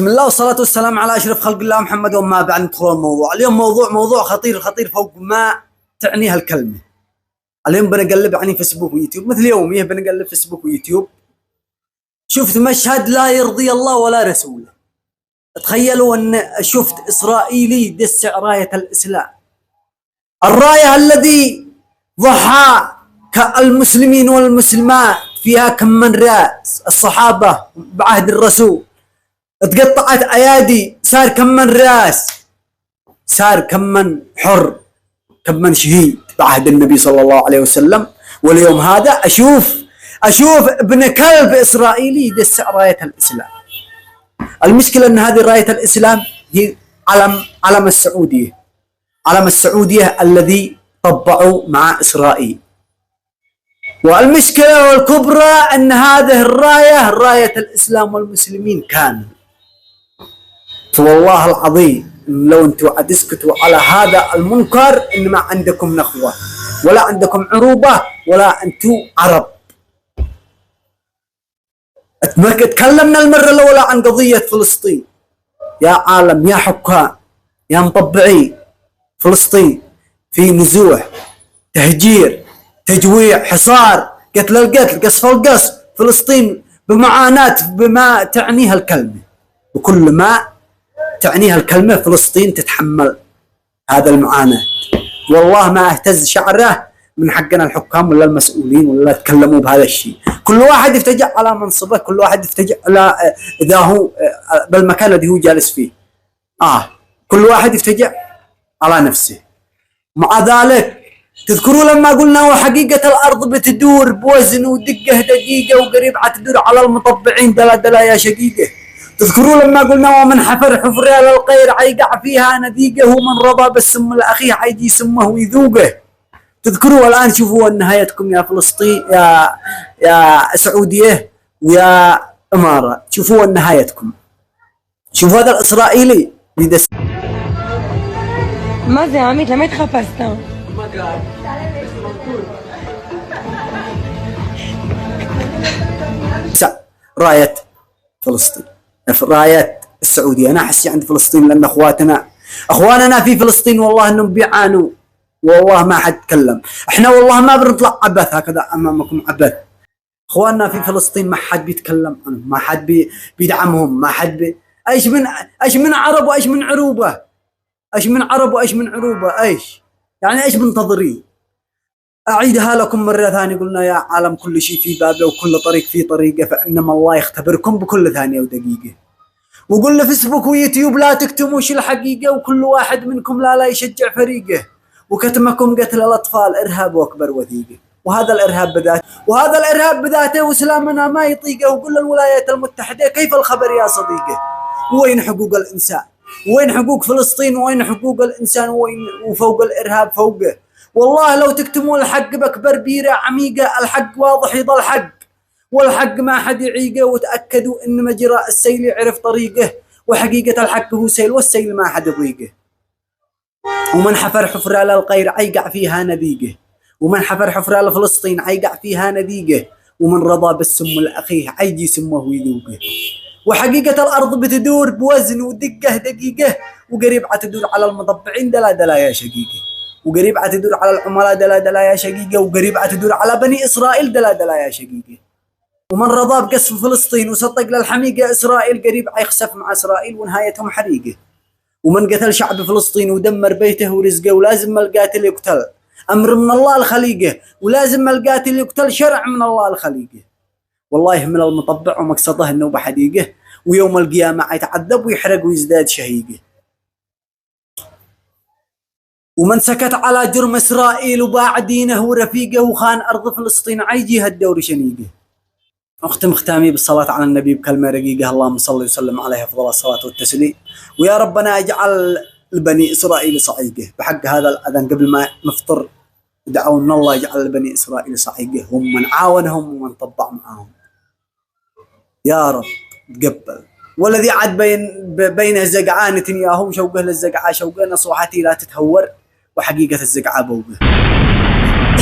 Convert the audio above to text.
بسم الله والصلاة والسلام على أشرف خلق الله محمد. وما بعد ندخل الموضوع. اليوم موضوع خطير فوق ما تعنيها الكلمة. اليوم بنقلب يعني فيسبوك ويوتيوب مثل يوميه، بنقلب فيسبوك ويوتيوب، شفت مشهد لا يرضي الله ولا رسوله. تخيلوا أن شفت إسرائيلي يدسع راية الإسلام، الراية الذي ضحى كالمسلمين والمسلمات فيها كم من رأس الصحابة بعهد الرسول، تقطعت أيادي، صار كم من راس، صار كم من حر، كم من شهيد بعهد النبي صلى الله عليه وسلم. واليوم هذا أشوف ابن كلب إسرائيلي يدسع راية الإسلام. المشكلة أن هذه راية الإسلام هي علم السعودية الذي طبعوا مع إسرائيل. والمشكلة الكبرى أن هذه الراية راية الإسلام والمسلمين كان. فوالله العظيم لو انتوا تسكتوا على هذا المنكر ان ما عندكم نخوة ولا عندكم عروبة ولا انتوا عرب. تكلمنا المرة الأولى عن قضية فلسطين. يا عالم، يا حكام، يا مطبعي، فلسطين في نزوح، تهجير، تجويع، حصار، قتل القتل، قصف القصف. فلسطين بمعاناة بما تعنيها الكلمة، بكل ما تعنيها الكلمة فلسطين تتحمل هذا المعاناة. والله ما اهتز شعره من حقنا الحكام ولا المسؤولين ولا تكلموا بهذا الشيء. كل واحد يفتجع على منصبه، كل واحد يفتجع على إذا هو بالمكان الذي هو جالس فيه. كل واحد يفتجع على نفسه. مع ذلك تذكروا لما قلنا وحقيقة الأرض بتدور بوزن ودقة دقيقة وقريب عتدور على المطبعين دلا يا شقيقة. تذكروا لما قلنا ومن حفر حفرها للغير عيقع فيها نديقه، ومن رضى بالسم الأخيه عيدي سمه ويذوقه. تذكروا الآن شوفوا نهايتكم يا فلسطين، يا سعودية ويا إمارة، شوفوا نهايتكم. شوفوا هذا الإسرائيلي بيدس. מה זה עמית? למה התחפשת? راية فلسطين، راية السعودية. أنا أحس عند فلسطين لأن أخواننا في فلسطين والله أنهم بيعانوا، والله ما حد تكلم. إحنا والله ما بنطلع عبث هكذا أمامكم عبث. أخواننا في فلسطين ما حد بيتكلم عنهم، ما حد بيدعمهم، ما حد إيش من عرب وإيش من عروبة، إيش من عرب وإيش من عروبة، إيش يعني إيش منتظرين؟ أعيدها لكم مرة ثانية. قلنا يا عالم كل شيء في بابه وكل طريق في طريقه، فإنما الله يختبركم بكل ثانية ودقيقة. وقلنا فيسبوك ويوتيوب لا تكتموش الحقيقة، وكل واحد منكم لا يشجع فريقه، وكتمكم قتل الأطفال إرهاب وأكبر وثيقة. وهذا الإرهاب بذاته وإسلامنا ما يطيقه. وقل الولايات المتحدة كيف الخبر يا صديقه؟ وين حقوق الإنسان؟ وين حقوق فلسطين؟ وين حقوق الإنسان؟ وفوق الإرهاب فوقه. والله لو تكتمون الحق بأكبر بيرة عميقة، الحق واضح يضل حق، والحق ما حد يعيقه. وتأكدوا إن مجرى السيل يعرف طريقه، وحقيقة الحق هو سيل والسيل ما حد يضيقه. ومن حفر حفرة للغير عيقع فيها نديقه، ومن حفر حفرة لفلسطين عيقع فيها نديقه، ومن رضى بالسم الأخيه عيجي سمه ويذوقه. وحقيقة الأرض بتدور بوزن ودقة دقيقة، وقريب عتدور على المطبعين دلا يا شقيقة، وقريب عتدور على العملاء دلا يا شقيقة، وقريب عتدور على بني إسرائيل دلا يا شقيقة. ومن رضى بقصف فلسطين وصدق للحميقة إسرائيل، قريب عيخسف مع إسرائيل ونهايتهم حريقة. ومن قتل شعب فلسطين ودمر بيته ورزقه، ولازم القاتل يقتل، أمر من الله الخليقة، ولازم القاتل يقتل، شرع من الله الخليقة. والله يهمل المطبع ومقصده النوبة حديقة، ويوم القيامة يتعذب ويحرق ويزداد شهيقة. ومن سكت على جرم إسرائيل وباع دينه ورفيقه وخان أرض فلسطين عيجي هالدور شنيقه. أختم ختامي بالصلاة على النبي بكلمة رقيقة، اللهم صل وسلم عليه أفضل الصلاة والتسليم. ويا ربنا اجعل لبني إسرائيل صعيقه. بحق هذا الأذان قبل ما نفطر دعوا من الله يجعل لبني إسرائيل صعيقه، هم من عاونهم ومن طبع معهم. يا رب تقبل. والذي عاد بين الزقعان نتنياهو شوقه للزقعة شوقه، نصوحتي لا تتهور، وحقيقة الزقعة بوقه.